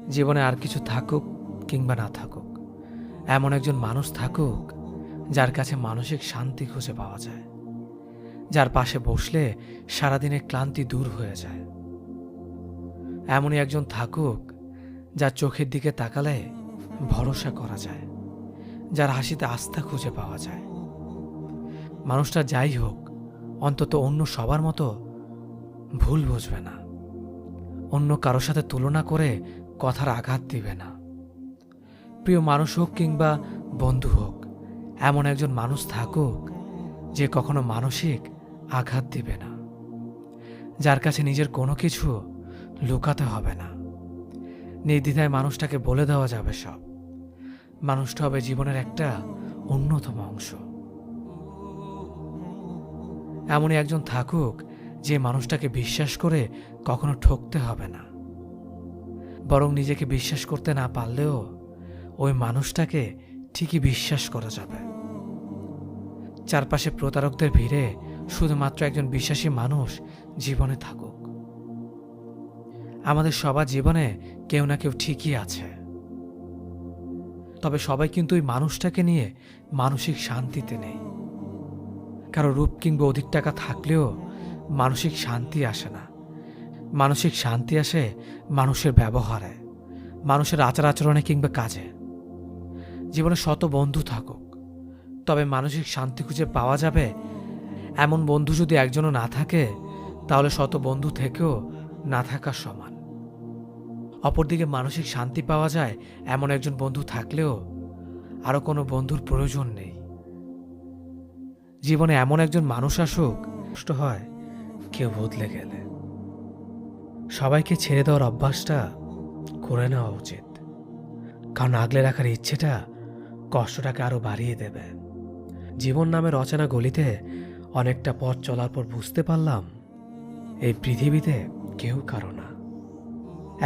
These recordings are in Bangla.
জীবনে আর কিছু থাকুক কিংবা না থাকুক, এমন একজন মানুষ থাকুক যার কাছে মানসিক শান্তি খুঁজে পাওয়া যায়, যার পাশে বসলে সারাদিনের ক্লান্তি দূর হয়ে যায়। এমনই একজন থাকুক যার চোখের দিকে তাকালে ভরসা করা যায়, যার হাসিতে আস্থা খুঁজে পাওয়া যায়। মানুষটা যাই হোক, অন্তত অন্য সবার মতো ভুল বুঝবে না, অন্য কারো সাথে তুলনা করে কথার আঘাত দিবে না। প্রিয় মানুষ হোক কিংবা বন্ধু হোক, এমন একজন মানুষ থাকুক যে কখনো মানসিক আঘাত দিবে না, যার কাছে নিজের কোনো কিছু লুকাতে হবে না। নির্দ্বিধায় মানুষটাকে বলে দেওয়া যাবে সব। মানুষটা হবে জীবনের একটা অন্যতম অংশ। এমনই একজন থাকুক যে মানুষটাকে বিশ্বাস করে কখনো ঠকতে হবে না, বরং নিজেকে বিশ্বাস করতে না পারলেও ওই মানুষটাকে ঠিকই বিশ্বাস করা যাবে। চারপাশে প্রতারকদের ভিড়ে শুধুমাত্র একজন বিশ্বাসী মানুষ জীবনে থাকুক। আমাদের সবার জীবনে কেউ না কেউ ঠিকই আছে, তবে সবাই কিন্তু ওই মানুষটাকে নিয়ে মানসিক শান্তিতে নেই। কারো রূপ কিংবা অধিক টাকা থাকলেও মানসিক শান্তি আসে না। মানসিক শান্তি আসে মানুষের ব্যবহারে, মানুষের আচার আচরণে কিংবা কাজে। জীবনে শত বন্ধু থাকুক, তবে মানসিক শান্তি খুঁজে পাওয়া যাবে এমন বন্ধু যদি একজনও না থাকে, তাহলে শত বন্ধু থেকেও না থাকার সমান। অপরদিকে মানসিক শান্তি পাওয়া যায় এমন একজন বন্ধু থাকলেও আরও কোনো বন্ধুর প্রয়োজন নেই। জীবনে এমন একজন মানুষ আসুক, কষ্ট হয় কেউ বদলে গেলে। সবাইকে ছেড়ে দেওয়ার অভ্যাসটা করে নেওয়া উচিত, কারণ আগলে রাখার ইচ্ছেটা কষ্টটাকে আরো বাড়িয়ে দেবে। জীবন নামের অচেনা গলিতে অনেকটা পথ চলার পর বুঝতে পারলাম এই পৃথিবীতে কেউ কারো না।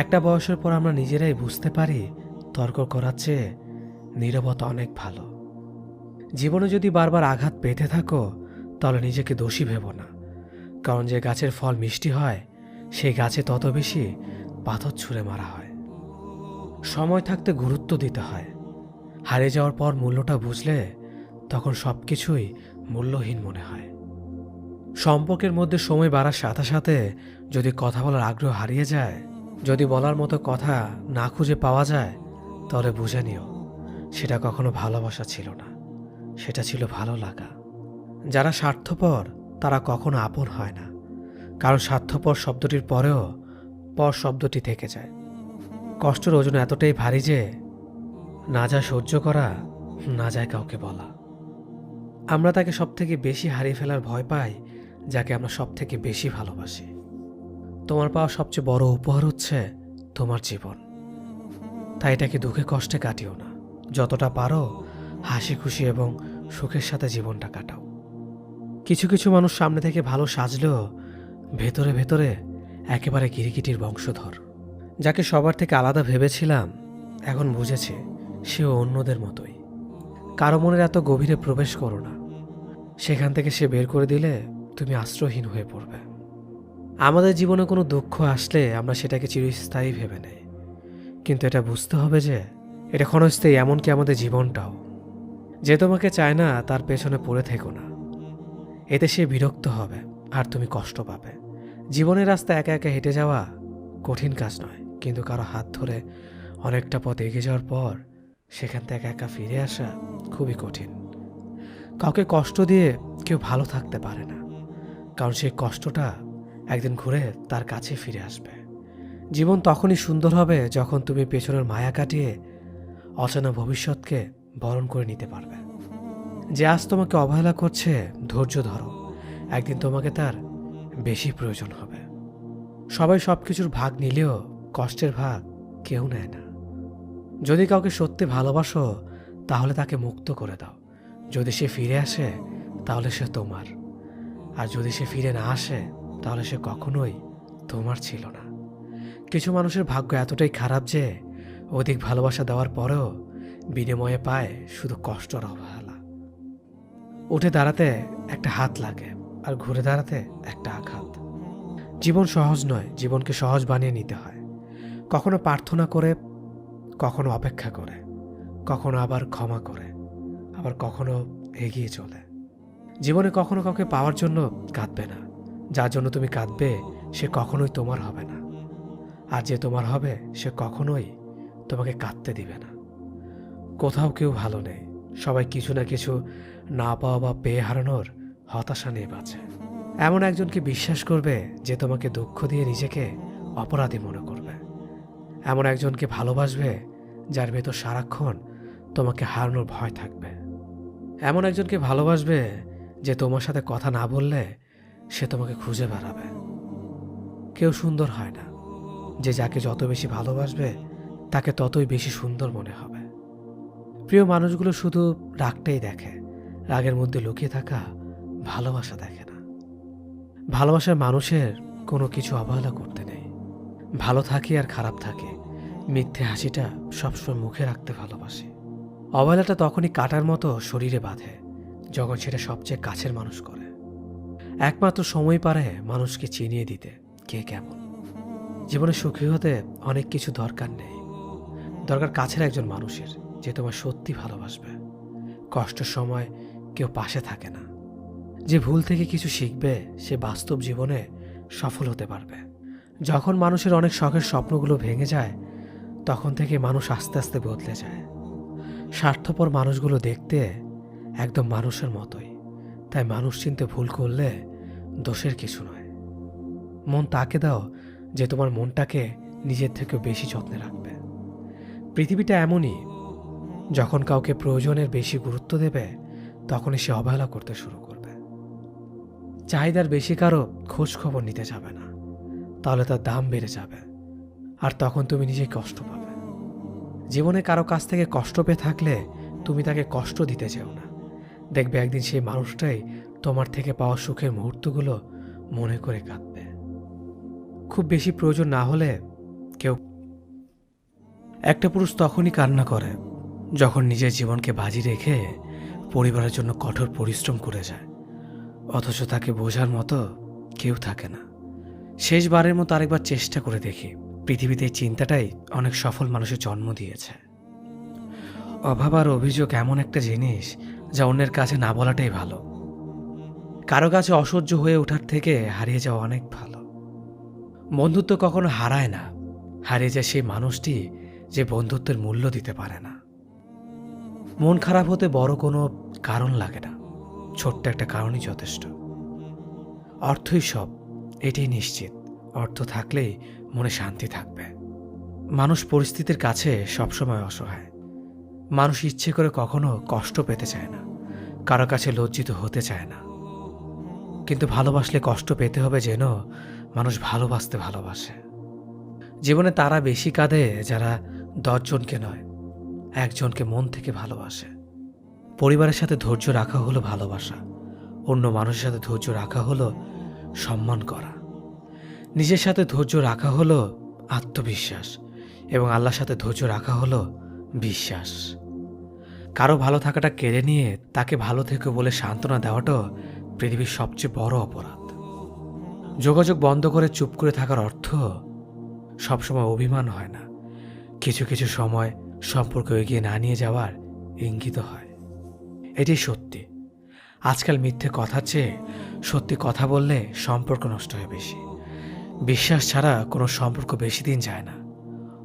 একটা বয়সের পর আমরা নিজেরাই বুঝতে পারি তর্ক করার চেয়ে নীরবতা অনেক ভালো। জীবনে যদি বারবার আঘাত পেতে থাকো, তাহলে নিজেকে দোষী ভেবো না, কারণ যে গাছের ফল মিষ্টি হয় সেই গাছে তত বেশি পাথর ছুঁড়ে মারা হয়। সময় থাকতে গুরুত্ব দিতে হয়। হারিয়ে যাওয়ার পর মূল্যটা বুঝলে তখন সবকিছুই মূল্যহীন মনে হয়। সম্পর্কের মধ্যে সময় বাড়ার সাথে সাথে যদি কথা বলার আগ্রহ হারিয়ে যায়, যদি বলার মতো কথা না খুঁজে পাওয়া যায়, তাহলে বুঝে নিও সেটা কখনো ভালোবাসা ছিল না, সেটা ছিল ভালো লাগা। যারা স্বার্থপর তারা কখনো আপন হয় না, কারণ স্বার্থপর শব্দটির পরেও পর শব্দটি থেকে যায়। কষ্টের ওজন এতটাই ভারী যে না যায় সহ্য করা, না যায় কাউকে বলা। আমরা তাকে সব থেকে বেশি হারিয়ে ফেলার ভয় পাই যাকে আমরা সব থেকে বেশি ভালোবাসি। তোমার পাওয়া সবচেয়ে বড় উপহার হচ্ছে তোমার জীবন, তাই এটাকে দুঃখে কষ্টে কাটিও না। যতটা পারো হাসি খুশি এবং সুখের সাথে জীবনটা কাটাও। কিছু কিছু মানুষ সামনে থেকে ভালো সাজলেও ভেতরে ভেতরে একেবারে গিরগিটির বংশধর। যাকে সবার থেকে আলাদা ভেবেছিলাম, এখন বুঝেছি সেও অন্যদের মতোই। কারো মনের এত গভীরে প্রবেশ করো না, সেখান থেকে সে বের করে দিলে তুমি আশ্রয়হীন হয়ে পড়বে। আমাদের জীবনে কোনো দুঃখ আসলে আমরা সেটাকে চিরস্থায়ী ভেবে নেই, কিন্তু এটা বুঝতে হবে যে এটা ক্ষণস্থায়ী, এমনকি আমাদের জীবনটাও। যে তোমাকে চায় না তার পেছনে পড়ে থেকো না, এতে সে বিরক্ত হবে আর তুমি কষ্ট পাবে। জীবনের রাস্তা একা একা হেঁটে যাওয়া কঠিন কাজ নয়, কিন্তু কারো হাত ধরে অনেকটা পথ এগিয়ে যাওয়ার পর সেখান থেকে একা একা ফিরে আসা খুবই কঠিন। কাউকে কষ্ট দিয়ে কেউ ভালো থাকতে পারে না, কারণ সেই কষ্টটা একদিন ঘুরে তার কাছে ফিরে আসবে। জীবন তখনই সুন্দর হবে যখন তুমি পেছনের মায়া কাটিয়ে অচেনা ভবিষ্যৎকে বরণ করে নিতে পারবে। যে আজ তোমাকে অবহেলা করছে, ধৈর্য ধরো, একদিন তোমাকে তার বেশি প্রয়োজন হবে। সবাই সবকিছুর ভাগ নিলেও কষ্টের ভাগ কেউ নেয় না। যদি কাউকে সত্যি ভালোবাসো, তাহলে তাকে মুক্ত করে দাও। যদি সে ফিরে আসে তাহলে সে তোমার, আর যদি সে ফিরে না আসে তাহলে সে কখনোই তোমার ছিল না। কিছু মানুষের ভাগ্য এতটাই খারাপ যে অধিক ভালোবাসা দেওয়ার পরেও বিনিময়ে পায় শুধু কষ্ট আর অবহেলা। উঠে দাঁড়াতে একটা হাত লাগে, আর ঘুরে দাঁড়াতে একটা আঘাত। জীবন সহজ নয়, জীবনকে সহজ বানিয়ে নিতে হয়। কখনো প্রার্থনা করে, কখনো অপেক্ষা করে, কখনো আবার ক্ষমা করে, আবার কখনো এগিয়ে চলে। জীবনে কখনো কাউকে পাওয়ার জন্য কাঁদবে না। যার জন্য তুমি কাঁদবে সে কখনোই তোমার হবে না, আর যে তোমার হবে সে কখনোই তোমাকে কাঁদতে দিবে না। কোথাও কেউ ভালো নেই, সবাই কিছু না কিছু না পাওয়া বা পেয়ে হারানোর হতাশা নিয়ে বাঁচে। এমন একজনকে বিশ্বাস করবে যে তোমাকে দুঃখ দিয়ে নিজেকে অপরাধী মনে করবে। এমন একজনকে ভালোবাসবে যার ভেতর সারাক্ষণ তোমাকে হারানোর ভয় থাকবে। এমন একজনকে ভালোবাসবে যে তোমার সাথে কথা না বললে সে তোমাকে খুঁজে বেড়াবে। কেউ সুন্দর হয় না, যে যাকে যত বেশি ভালোবাসবে তাকে ততই বেশি সুন্দর মনে হবে। প্রিয় মানুষগুলো শুধু রাগটাই দেখে, রাগের মধ্যে লুকিয়ে থাকা ভালোবাসা দেখে না। ভালোবাসার মানুষের কোনো কিছু অবহেলা করতে নেই। ভালো থাকি আর খারাপ থাকে, মিথ্যে হাসিটা সবসময় মুখে রাখতে ভালোবাসি। অবহেলাটা তখনই কাটার মতো শরীরে বাঁধে যখন সেটা সবচেয়ে কাছের মানুষ করে। একমাত্র সময় পারে মানুষকে চিনিয়ে দিতে কে কেমন। জীবনে সুখী হতে অনেক কিছু দরকার নেই, দরকার কাছের একজন মানুষের যে তোমার সত্যি ভালোবাসবে। কষ্টের সময় কেউ পাশে থাকে না। যে ভুল থেকে কিছু শিখবে সে বাস্তব জীবনে সফল হতে পারবে। যখন মানুষের অনেক শখের স্বপ্নগুলো ভেঙে যায় তখন থেকে মানুষ আস্তে আস্তে বদলে যায়। স্বার্থপর মানুষগুলো দেখতে একদম মানুষের মতোই, তাই মানুষ চিনতে ভুল করলে দোষের কিছু নয়। মন তাকে দাও যে তোমার মনটাকে নিজের থেকেও বেশি যত্নে রাখবে। পৃথিবীটা এমনই, যখন কাউকে প্রয়োজনের বেশি গুরুত্ব দেবে তখনই সে অবহেলা করতে শুরু করবে। চাহিদার বেশি কারো খোঁজ খবর নিতে যাবে না, তাহলে তার দাম বেড়ে যাবে, আর তখন তুমি নিজেই কষ্ট পাবে। জীবনে কারো কাছ থেকে কষ্ট পেয়ে থাকলে তুমি তাকে কষ্ট দিতে যেও না। দেখবে একদিন সেই মানুষটাই তোমার থেকে পাওয়া সুখের মুহূর্তগুলো মনে করে কাঁদবে। খুব বেশি প্রয়োজন না হলে কেউ একটা পুরুষ তখনই কান্না করে যখন নিজের জীবনকে বাজি রেখে পরিবারের জন্য কঠোর পরিশ্রম করে যায়, অথচ তাকে বোঝার মতো কেউ থাকে না। শেষবারের মতো আরেকবার চেষ্টা করে দেখি। পৃথিবীতে এই চিন্তাটাই অনেক সফল মানুষের জন্ম দিয়েছে। অভাব আর অভিযোগ এমন একটা জিনিস যা অন্যের কাছে না বলাটাই ভালো। কারো কাছে অসহ্য হয়ে ওঠার থেকে হারিয়ে যাওয়া অনেক ভালো। বন্ধুত্ব কখনো হারায় না, হারিয়ে যায় সেই মানুষটি যে বন্ধুত্বের মূল্য দিতে পারে না। মন খারাপ হতে বড় কোনো কারণ লাগে না, ছোট্ট একটা কারণই যথেষ্ট। অর্থই সব, এটাই নিশ্চিত। অর্থ থাকলেই মনে শান্তি থাকবে। মানুষ পরিস্থিতির কাছে সবসময় অসহায়। মানুষ ইচ্ছে করে কখনো কষ্ট পেতে চায় না, কারো কাছে লজ্জিত হতে চায় না। কিন্তু ভালোবাসলে কষ্ট পেতে হবে যেন মানুষ ভালোবাসতে ভালোবাসে। জীবনে তারা বেশি কাঁদে যারা 10 জনকে নয়, একজনকে মন থেকে ভালোবাসে। পরিবারের সাথে ধৈর্য রাখা হলো ভালোবাসা, অন্য মানুষের সাথে ধৈর্য রাখা হলো সম্মান করা। নিজের সাথে ধৈর্য রাখা হলো আত্মবিশ্বাস, এবং আল্লাহর সাথে ধৈর্য রাখা হলো বিশ্বাস। কারো ভালো থাকাটা কেড়ে নিয়ে তাকে ভালো থেকো বলে সান্ত্বনা দেওয়াটাও পৃথিবীর সবচেয়ে বড় অপরাধ। যোগাযোগ বন্ধ করে চুপ করে থাকার অর্থ সবসময় অভিমান হয় না, কিছু কিছু সময় সম্পর্ক এগিয়ে না নিয়ে যাওয়ার ইঙ্গিত হয়। এটাই সত্যি। আজকাল মিথ্যে কথার চেয়ে সত্যি কথা বললে সম্পর্ক নষ্ট হয় বেশি। বিশ্বাস ছাড়া কোনো সম্পর্ক বেশি দিন যায় না,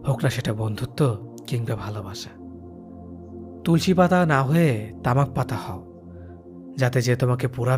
হোক না সেটা বন্ধুত্ব কিংবা ভালোবাসা। তুলসী পাতা না হয়ে তামাক পাতা হও, যাতে যে তোমাকে পোড়াবে